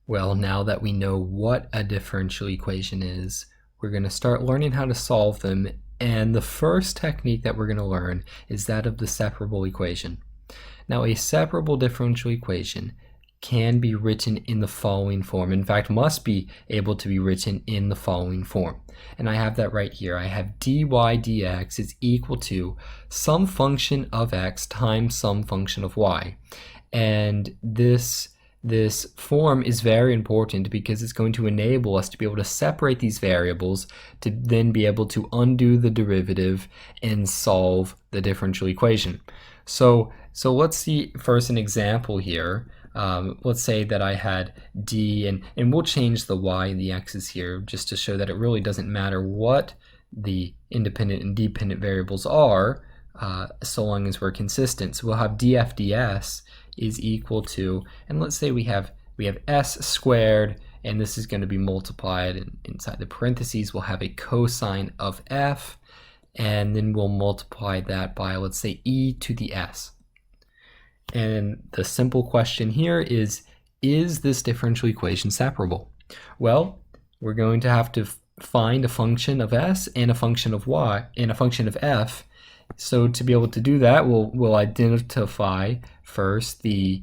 Well, now that we know what a differential equation is, we're going to start learning how to solve them. And the first technique that we're going to learn is that of the separable equation. Now, a separable differential equation can be written in the following form. In fact, must be able to be written in the following form. And I have that right here. I have dy dx is equal to some function of x times some function of y. And this form is very important because it's going to enable us to be able to separate these variables to then be able to undo the derivative and solve the differential equation. So let's see first an example here. Let's say that I had d, and we'll change the y and the x's here just to show that it really doesn't matter what the independent and dependent variables are, so long as we're consistent. So we'll have df ds is equal to, and let's say we have s squared, and this is going to be multiplied, and inside the parentheses we'll have a cosine of f, and then we'll multiply that by, let's say, e to the s. And the simple question here is this differential equation separable? Well, we're going to have to find a function of s and a function of y and a function of f. So to be able to do that, we'll identify first the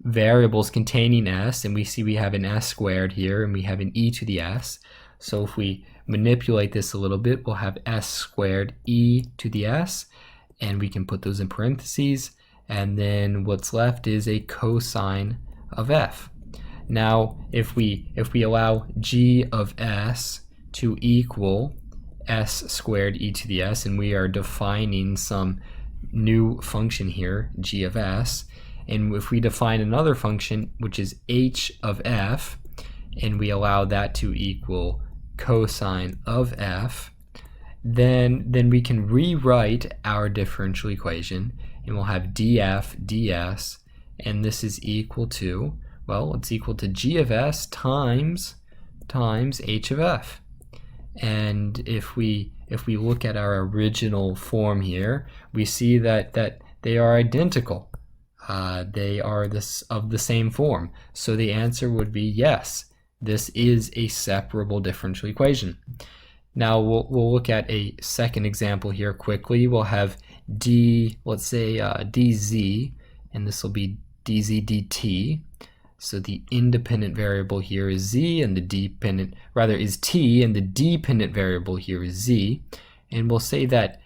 variables containing s, and we see we have an s squared here and we have an e to the s. So if we manipulate this a little bit, we'll have s squared e to the s, and we can put those in parentheses, and then what's left is a cosine of f. Now if we allow g of s to equal s squared e to the s, and we are defining some new function here, g of s, and if we define another function which is h of f, and we allow that to equal cosine of f, then we can rewrite our differential equation, and we'll have df ds, and this is equal to, well, it's equal to g of s times h of f. And if we look at our original form here, we see that they are identical. They are of the same form. So the answer would be yes, this is a separable differential equation. Now we'll look at a second example here quickly. We'll have let's say dz, and this will be dz dt. So the independent variable here is z, and the dependent, rather, is t, and the dependent variable here is z. And we'll say that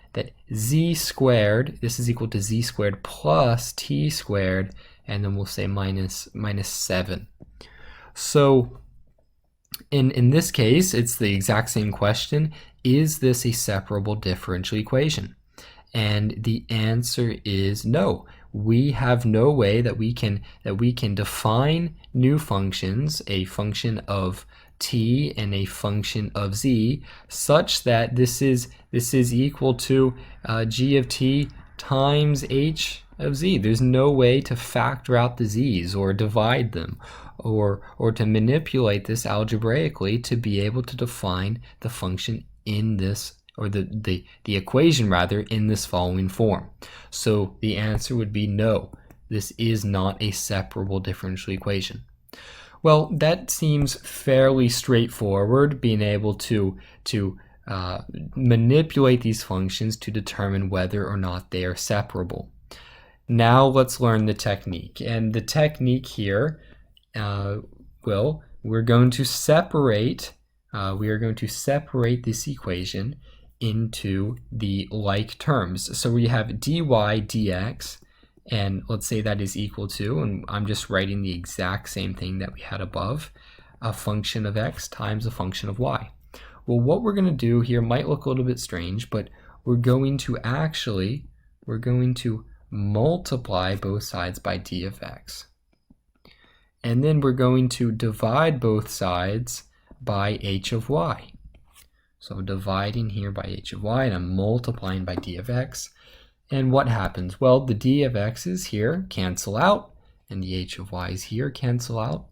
z squared, this is equal to z squared plus t squared, and then we'll say minus 7. So in this case, it's the exact same question. Is this a separable differential equation? And the answer is no. We have no way that we can define new functions, a function of t and a function of z, such that this is equal to g of t times h of z. There's no way to factor out the z's or divide them or to manipulate this algebraically to be able to define the function in this, or the equation rather, in this following form. So the answer would be no, this is not a separable differential equation. Well, that seems fairly straightforward, being able to manipulate these functions to determine whether or not they are separable. Now let's learn the technique. And the technique here, we're going to separate this equation into the like terms. So we have dy dx, and let's say that is equal to, and I'm just writing the exact same thing that we had above, a function of x times a function of y. Well, what we're going to do here might look a little bit strange, but we're going to multiply both sides by d of x. And then we're going to divide both sides by h of y. So dividing here by h of y, and I'm multiplying by d of x. And what happens? Well, the d of x's here cancel out, and the h of y's here cancel out.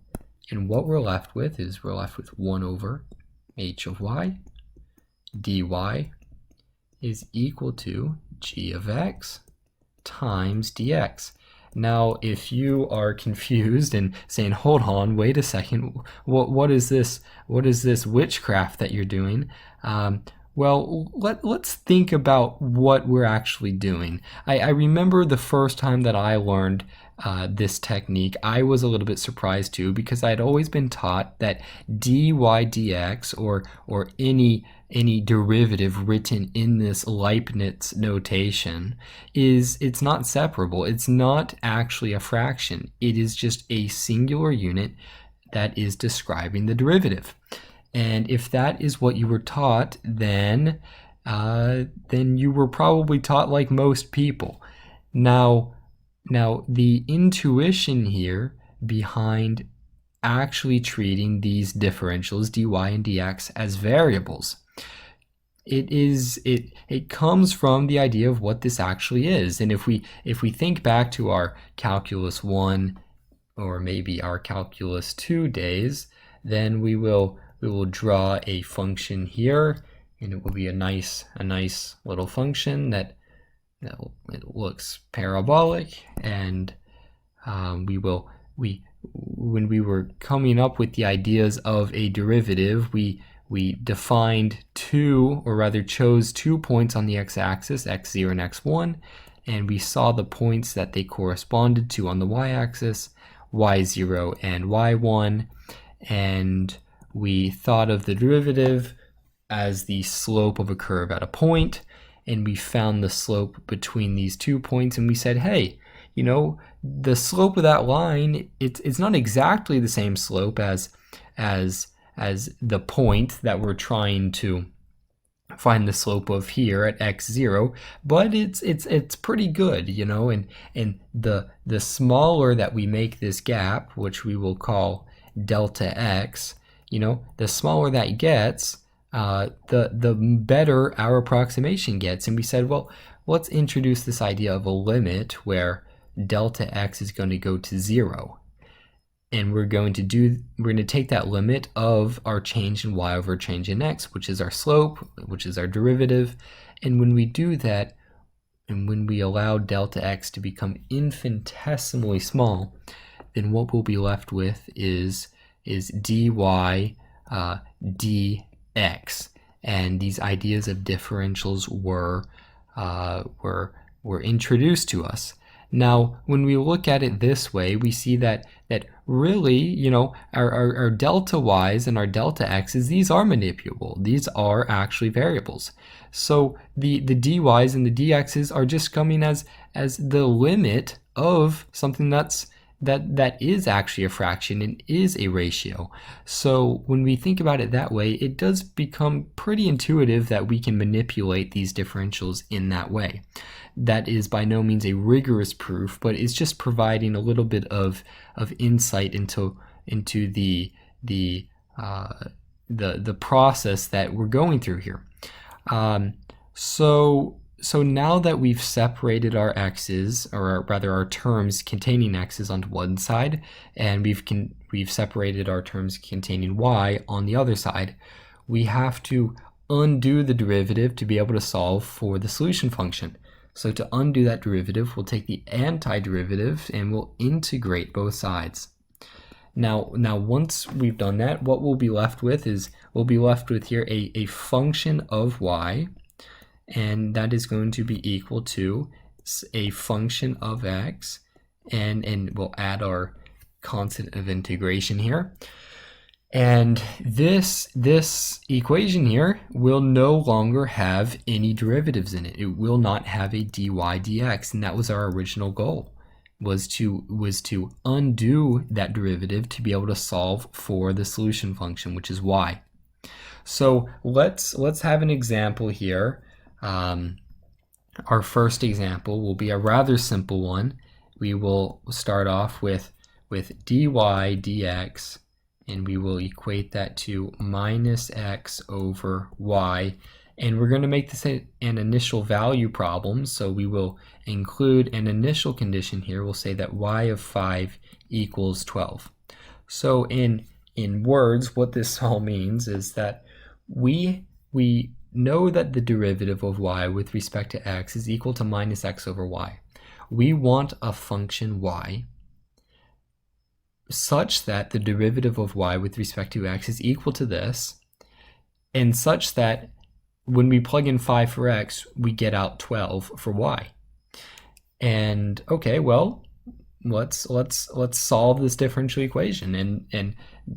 And what we're left with is 1 over h of y dy is equal to g of x times dx. Now, if you are confused and saying, hold on, wait a second, what is this? What is this witchcraft that you're doing? Well, let's think about what we're actually doing. I remember the first time that I learned this technique, I was a little bit surprised too, because I'd always been taught that dy dx, or any derivative written in this Leibniz notation, it's not separable. It's not actually a fraction. It is just a singular unit that is describing the derivative. And if that is what you were taught, then you were probably taught like most people. Now the intuition here behind actually treating these differentials, dy and dx, as variables, it comes from the idea of what this actually is. And if we think back to our calculus 1 or maybe our calculus 2 days, then we will draw a function here, and it will be a nice little function that it looks parabolic. And when we were coming up with the ideas of a derivative, we defined chose 2 points on the x-axis, x0 and x1, and we saw the points that they corresponded to on the y-axis, y0 and y1, and we thought of the derivative as the slope of a curve at a point, and we found the slope between these 2 points, and we said, hey, the slope of that line, it's not exactly the same slope as the point that we're trying to find the slope of here at x0, but it's pretty good, and the smaller that we make this gap, which we will call delta x, the smaller that gets, the better our approximation gets. And we said, well, let's introduce this idea of a limit where delta x is going to go to 0. And we're going to take that limit of our change in y over change in x, which is our slope, which is our derivative. And when we do that, and when we allow delta x to become infinitesimally small, then what we'll be left with is dy dx. And these ideas of differentials were introduced to us. Now, when we look at it this way, we see that really, our delta y's and our delta x's, these are manipulable. These are actually variables. So the dy's and the dx's are just coming as the limit of something that is actually a fraction and is a ratio. So when we think about it that way, it does become pretty intuitive that we can manipulate these differentials in that way. That is by no means a rigorous proof, but it's just providing a little bit of insight into the process that we're going through here. So now that we've separated our x's, or rather our terms containing x's onto one side, and we've separated our terms containing y on the other side, we have to undo the derivative to be able to solve for the solution function. So to undo that derivative, we'll take the antiderivative and we'll integrate both sides. Now once we've done that, what we'll be left with is here a function of y, and that is going to be equal to a function of x, and we'll add our constant of integration here. And this equation here will no longer have any derivatives in it. It will not have a dy dx, and that was our original goal, was to undo that derivative to be able to solve for the solution function, which is y. So let's have an example here. Our first example will be a rather simple one. We will start off with dy dx, and we will equate that to minus x over y. And we're going to make this an initial value problem, so we will include an initial condition here. We'll say that y of 5 equals 12. So in words, what this all means is that we know that the derivative of y with respect to x is equal to minus x over y. We want a function y such that the derivative of y with respect to x is equal to this, and such that when we plug in 5 for x, we get out 12 for y. And okay, well, let's solve this differential equation. And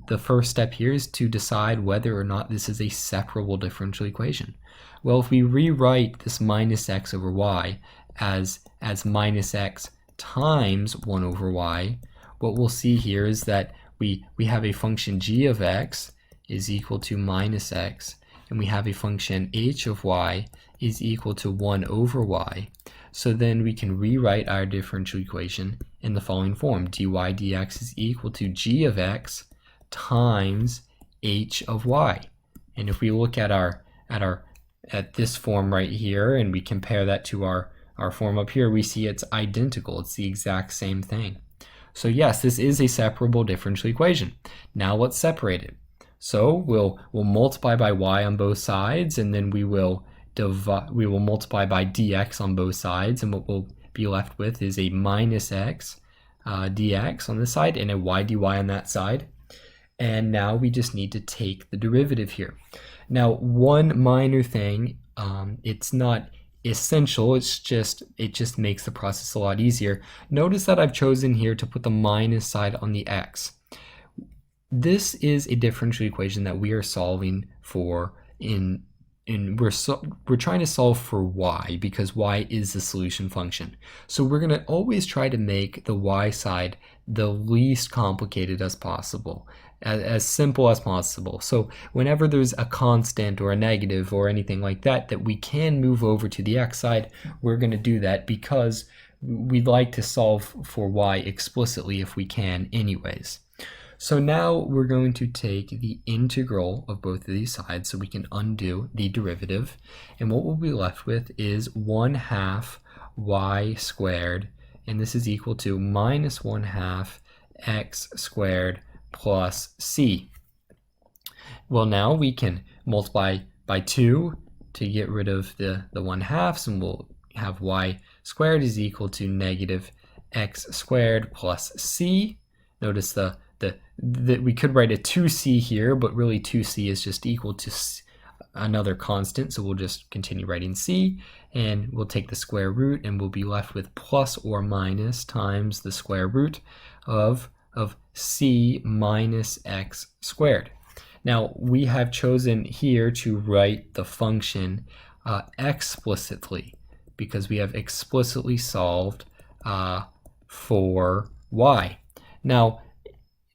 the first step here is to decide whether or not this is a separable differential equation. Well, if we rewrite this minus x over y as minus x times 1 over y, what we'll see here is that we have a function g of x is equal to minus x, and we have a function h of y is equal to 1 over y. So then we can rewrite our differential equation in the following form. dy dx is equal to g of x times h of y. And if we look at this form right here and we compare that to our form up here, we see it's identical. It's the exact same thing. So yes, this is a separable differential equation. Now let's separate it. So we'll multiply by y on both sides, and then we will multiply by dx on both sides, and what we'll be left with is a minus x dx on this side and a y dy on that side. And now we just need to take the derivative here. Now, one minor thing, it's not essential, it just makes the process a lot easier. Notice that I've chosen here to put the minus side on the x. This is a differential equation that we are solving for we're trying to solve for y, because y is the solution function. So we're going to always try to make the y side the least complicated as possible, as simple as possible. So whenever there's a constant or a negative or anything like that we can move over to the x side, we're going to do that, because we'd like to solve for y explicitly if we can anyways. So now we're going to take the integral of both of these sides so we can undo the derivative. And what we'll be left with is 1/2 y squared, and this is equal to minus 1/2 x squared plus c. Well, now we can multiply by 2 to get rid of the 1/2, and we'll have y squared is equal to negative x squared plus c. Notice that we could write a 2c here, but really 2c is just equal to another constant, so we'll just continue writing c, and we'll take the square root, and we'll be left with plus or minus times the square root of c minus x squared. Now, we have chosen here to write the function explicitly, because we have explicitly solved for y. Now,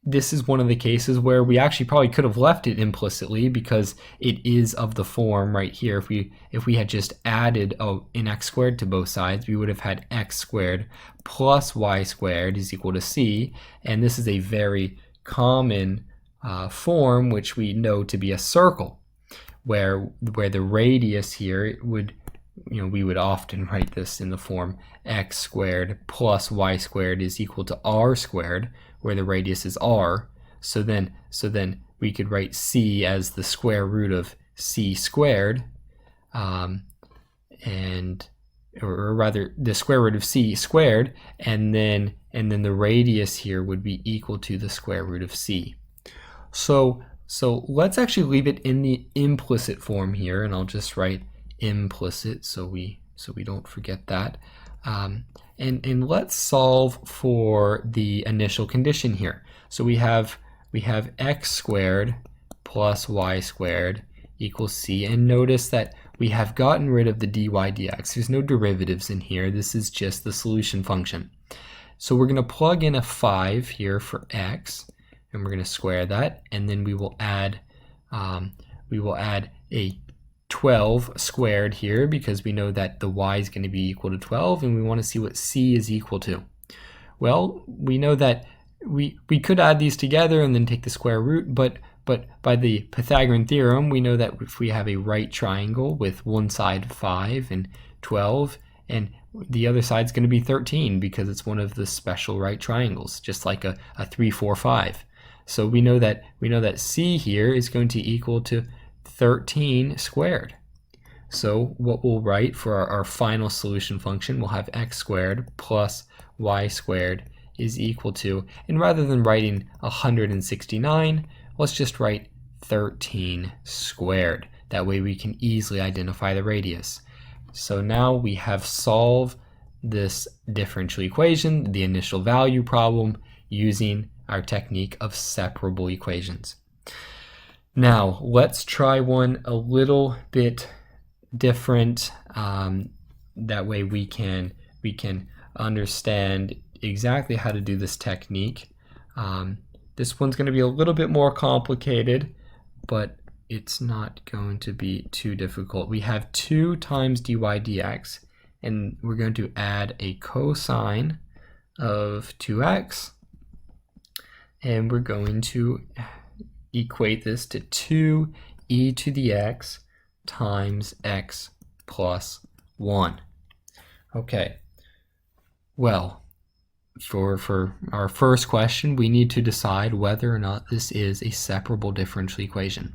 this is one of the cases where we actually probably could have left it implicitly, because it is of the form right here. If we had just added an x squared to both sides, we would have had x squared plus y squared is equal to c, and this is a very common form which we know to be a circle, where the radius here would, we would often write this in the form x squared plus y squared is equal to r squared, where the radius is r. So then we could write c as the square root of c squared, or rather the square root of c squared, and then the radius here would be equal to the square root of c. So let's actually leave it in the implicit form here, and I'll just write implicit so we don't forget that. And let's solve for the initial condition here. So we have x squared plus y squared equals c, and notice that we have gotten rid of the dy dx. There's no derivatives in here. This is just the solution function. So we're going to plug in a 5 here for x, and we're going to square that, and then we will add a 12 squared here, because we know that the y is going to be equal to 12, and we want to see what c is equal to. Well, we know that we could add these together and then take the square root, but by the Pythagorean theorem, we know that if we have a right triangle with one side 5 and 12, and the other side is going to be 13, because it's one of the special right triangles, just like a 3, 4, 5. So we know that c here is going to equal to 13 squared. So what we'll write for our final solution function, we'll have x squared plus y squared is equal to, and rather than writing 169, let's just write 13 squared. That way we can easily identify the radius. So now we have solved this differential equation, the initial value problem, using our technique of separable equations. Now let's try one a little bit different. That way we can understand exactly how to do this technique. This one's going to be a little bit more complicated, but it's not going to be too difficult. We have 2 times dy dx, and we're going to add a cosine of 2x, and we're going to equate this to 2e to the x times x plus 1. Okay, well, for our first question, we need to decide whether or not this is a separable differential equation.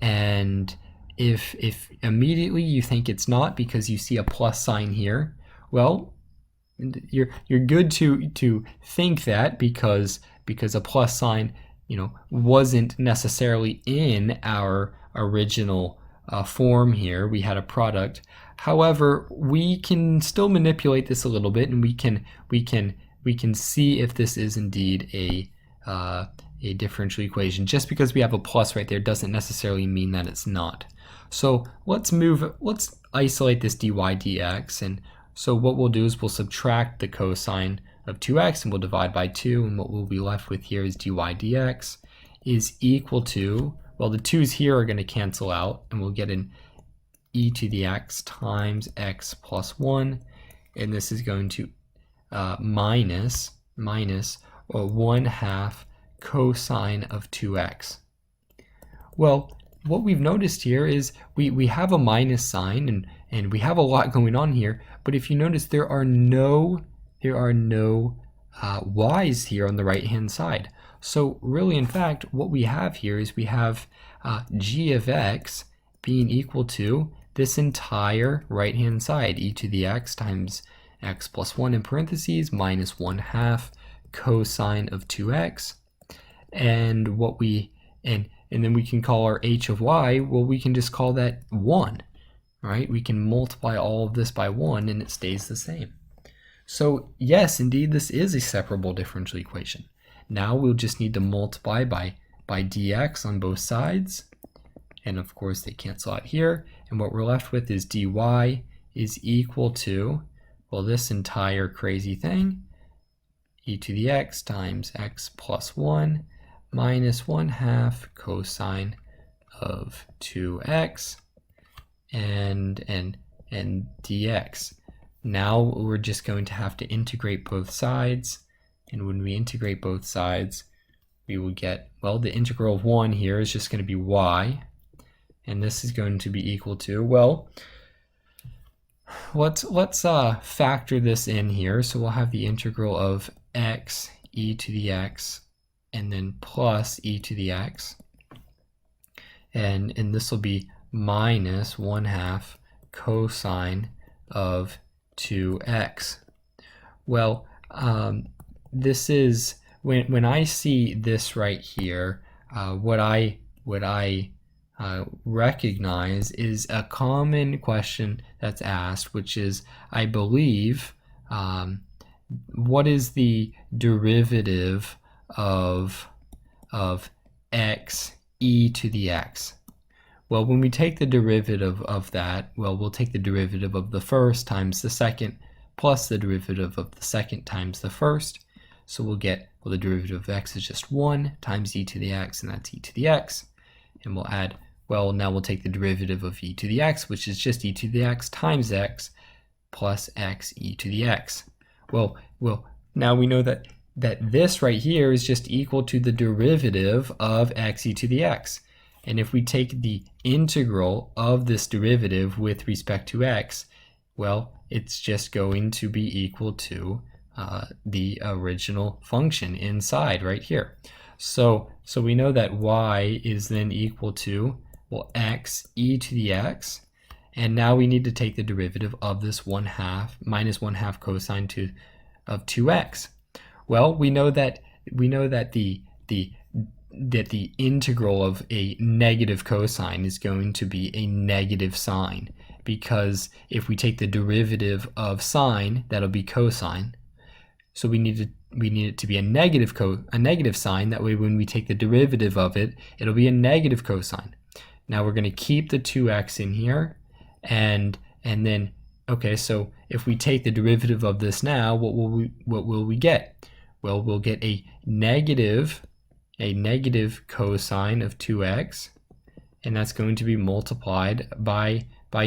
And if immediately you think it's not because you see a plus sign here, well, you're good to think that because a plus sign, wasn't necessarily in our original form here. We had a product. However, we can still manipulate this a little bit, and we can see if this is indeed a differential equation. Just because we have a plus right there doesn't necessarily mean that it's not. So let's isolate this dy dx, and so what we'll do is we'll subtract the cosine of 2x and we'll divide by 2, and what we'll be left with here is dy dx is equal to, well, the 2's here are going to cancel out, and we'll get an e to the x times x plus 1, and this is going to minus 1/2 cosine of 2x. Well, what we've noticed here is we have a minus sign, and we have a lot going on here, but if you notice, there are no y's here on the right hand side. So really, in fact, what we have here is we have g of x being equal to this entire right hand side, e to the x times x plus 1 in parentheses minus 1/2 cosine of 2x, and and then we can call our h of y, well, we can just call that 1, right? We can multiply all of this by 1 and it stays the same. So yes, indeed, this is a separable differential equation. Now we'll just need to multiply by dx on both sides, and of course they cancel out here, and what we're left with is dy is equal to, well, this entire crazy thing, e to the x times x plus 1 minus 1/2 cosine of 2x and dx. Now we're just going to have to integrate both sides, and when we integrate both sides, we will get, well, the integral of 1 here is just going to be y, and this is going to be equal to, well, let's factor this in here. So we'll have the integral of x e to the x and then plus e to the x, and this will be minus 1/2 cosine of 2x. Well, this is when I see this right here, what I recognize is a common question that's asked, which is, I believe, what is the derivative of x e to the x? Well, when we take the derivative of that, well, we'll take the derivative of the first times the second plus the derivative of the second times the first. So we'll get, well, the derivative of x is just 1 times e to the x, and that's e to the x. And we'll add, well, now we'll take the derivative of e to the x, which is just e to the x times x plus x e to the x. Well, now we know that this right here is just equal to the derivative of x e to the x. And if we take the integral of this derivative with respect to x, well, it's just going to be equal to the original function inside right here. So we know that y is then equal to, well, x e to the x, And now we need to take the derivative of this 1/2 minus 1/2 cosine of 2x. Well, we know that the integral of a negative cosine is going to be a negative sign, because if we take the derivative of sine, that'll be cosine. So we need it to be a negative sign. That way, when we take the derivative of it, it'll be a negative cosine. Now we're going to keep the 2x in here, and then okay. So if we take the derivative of this now, what will we get? Well, we'll get a negative cosine of 2x, and that's going to be multiplied by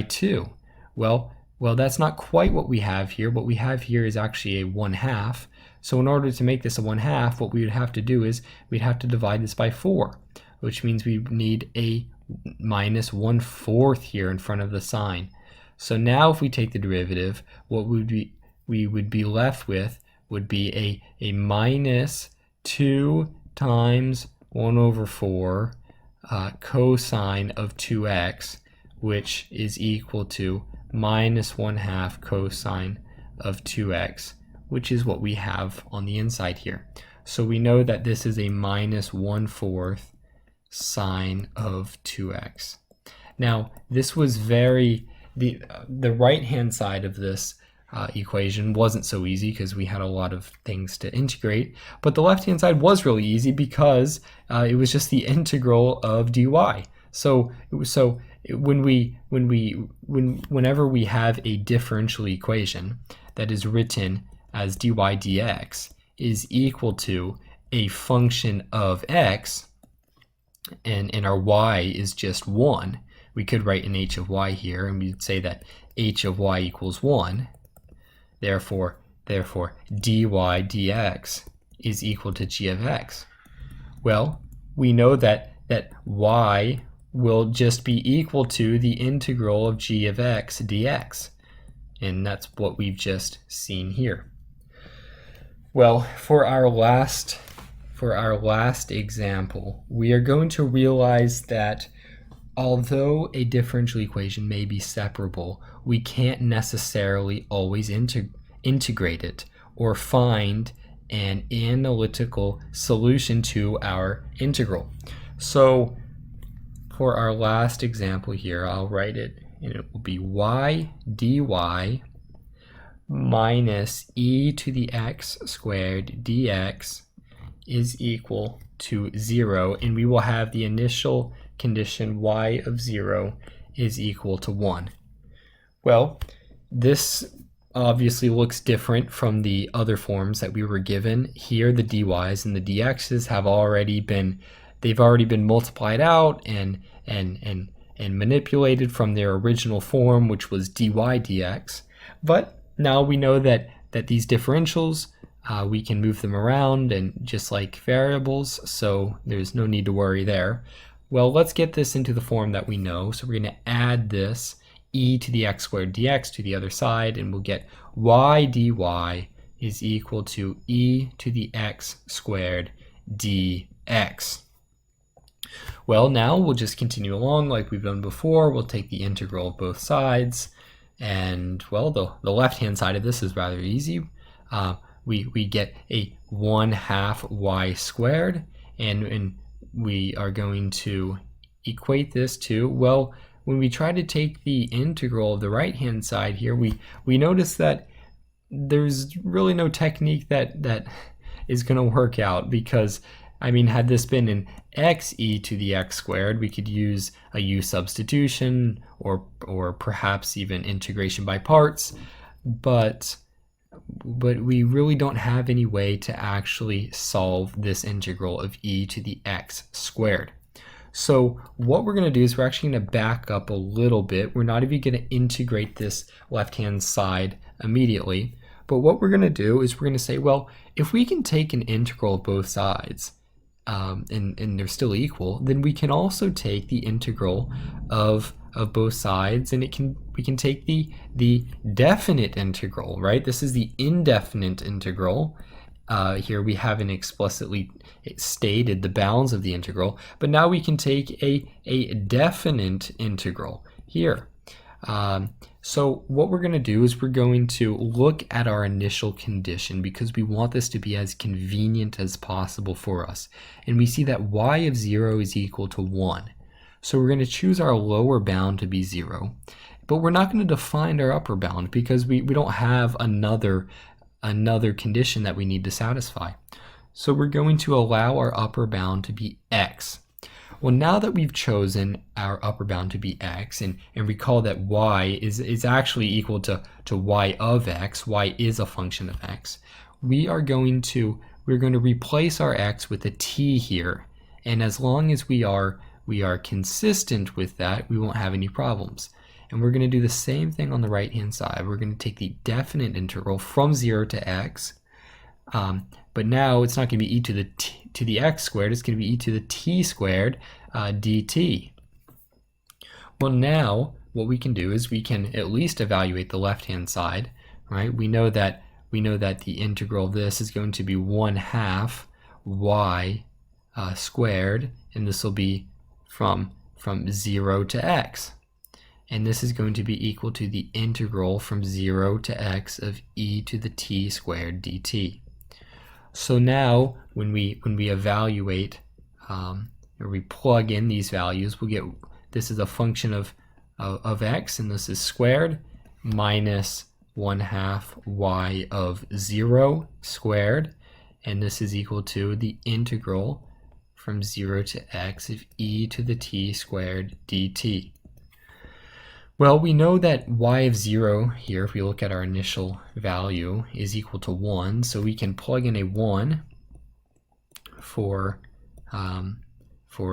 2. Well, that's not quite what we have here. What we have here is actually a 1/2. So in order to make this a 1/2, what we would have to do is we'd have to divide this by 4, which means we need a minus 1/4 here in front of the sign. So now if we take the derivative, what we would be left with would be a minus 2 times 1/4 cosine of 2x, which is equal to minus 1/2 cosine of 2x, which is what we have on the inside here. So we know that this is a minus 1/4 sine of 2x. Now, this was the right-hand side of this equation wasn't so easy because we had a lot of things to integrate, but the left-hand side was really easy because it was just the integral of dy. So whenever we have a differential equation that is written as dy dx is equal to a function of x, and our y is just 1, we could write an h of y here, and we'd say that h of y equals 1. Therefore, dy dx is equal to g of x. Well, we know that y will just be equal to the integral of g of x dx, and that's what we've just seen here. Well, for our last example, we are going to realize that although a differential equation may be separable, we can't necessarily always integrate it or find an analytical solution to our integral. So for our last example here, I'll write it, and it will be y dy minus e to the x squared dx is equal to 0, and we will have the initial condition y of 0 is equal to 1. Well, this obviously looks different from the other forms that we were given. Here the dy's and the dx's have already been multiplied out and manipulated from their original form, which was dy dx. But now we know that these differentials, we can move them around, and just like variables, so there's no need to worry there. Well, let's get this into the form that we know. So we're going to add this e to the x squared dx to the other side, and we'll get y dy is equal to e to the x squared dx. Well, now we'll just continue along like we've done before. We'll take the integral of both sides, and well, the left-hand side of this is rather easy. We get a 1/2 y squared, and we are going to equate this to, well, when we try to take the integral of the right-hand side here, we notice that there's really no technique that is going to work out, because I mean, had this been an x e to the x squared, we could use a u substitution or perhaps even integration by parts, but we really don't have any way to actually solve this integral of e to the x squared. So what we're going to do is we're actually going to back up a little bit. We're not even going to integrate this left-hand side immediately, but what we're going to do is we're going to say, well, if we can take an integral of both sides, and they're still equal, then we can also take the integral of both sides, and we can take the definite integral, right? This is the indefinite integral. Here we haven't explicitly stated the bounds of the integral, but now we can take a definite integral here. So what we're going to do is we're going to look at our initial condition because we want this to be as convenient as possible for us. And we see that y of 0 is equal to 1. So we're going to choose our lower bound to be 0. But we're not going to define our upper bound because we don't have another condition that we need to satisfy. So we're going to allow our upper bound to be x. Well, now that we've chosen our upper bound to be x, and recall that y is actually equal to y of x, y is a function of x, we're going to replace our x with a t here. And as long as we are consistent with that, we won't have any problems. And we're going to do the same thing on the right hand side. We're going to take the definite integral from 0 to x, but now it's not going to be e to the x squared, it's going to be e to the t squared dt. Well, now what we can do is we can at least evaluate the left hand side, right? We know that the integral of this is going to be 1/2 y squared, and this will be from 0 to x. And this is going to be equal to the integral from 0 to x of e to the t squared dt. So now when we evaluate or we plug in these values, we'll get this is a function of x, and this is squared, minus 1/2 y of 0 squared, and this is equal to the integral from 0 to x of e to the t squared dt. Well, we know that y of 0 here, if we look at our initial value, is equal to 1, so we can plug in a 1 for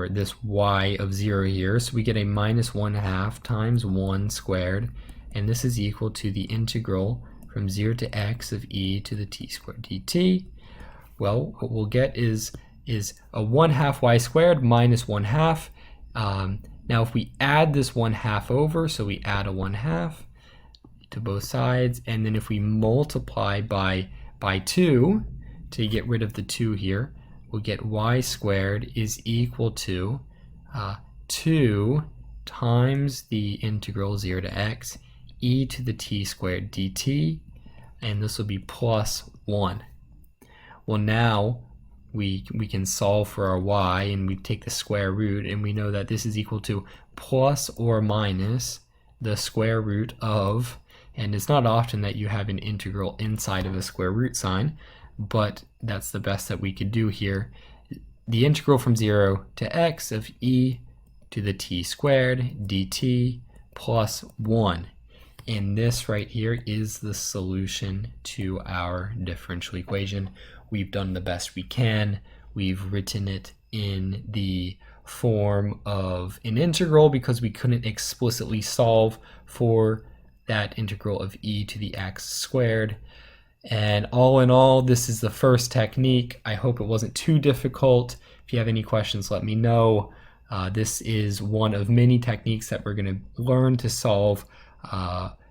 this y of 0 here. So we get a minus 1/2 times 1 squared, and this is equal to the integral from 0 to x of e to the t squared dt. Well, what we'll get is a 1/2 y squared minus 1/2. Now if we add this 1/2 over, so we add a 1/2 to both sides, and then if we multiply by 2 to get rid of the 2 here, we'll get y squared is equal to 2 times the integral 0 to x e to the t squared dt, and this will be plus 1. Well, now we can solve for our y, and we take the square root, and we know that this is equal to plus or minus the square root of, and it's not often that you have an integral inside of a square root sign, but that's the best that we could do here. The integral from 0 to x of e to the t squared dt plus 1. And this right here is the solution to our differential equation. We've done the best we can. We've written it in the form of an integral because we couldn't explicitly solve for that integral of e to the x squared. And all in all, this is the first technique. I hope it wasn't too difficult. If you have any questions, let me know. This is one of many techniques that we're going to learn to solve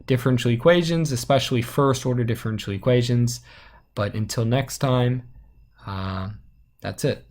differential equations, especially first order differential equations. But until next time, that's it.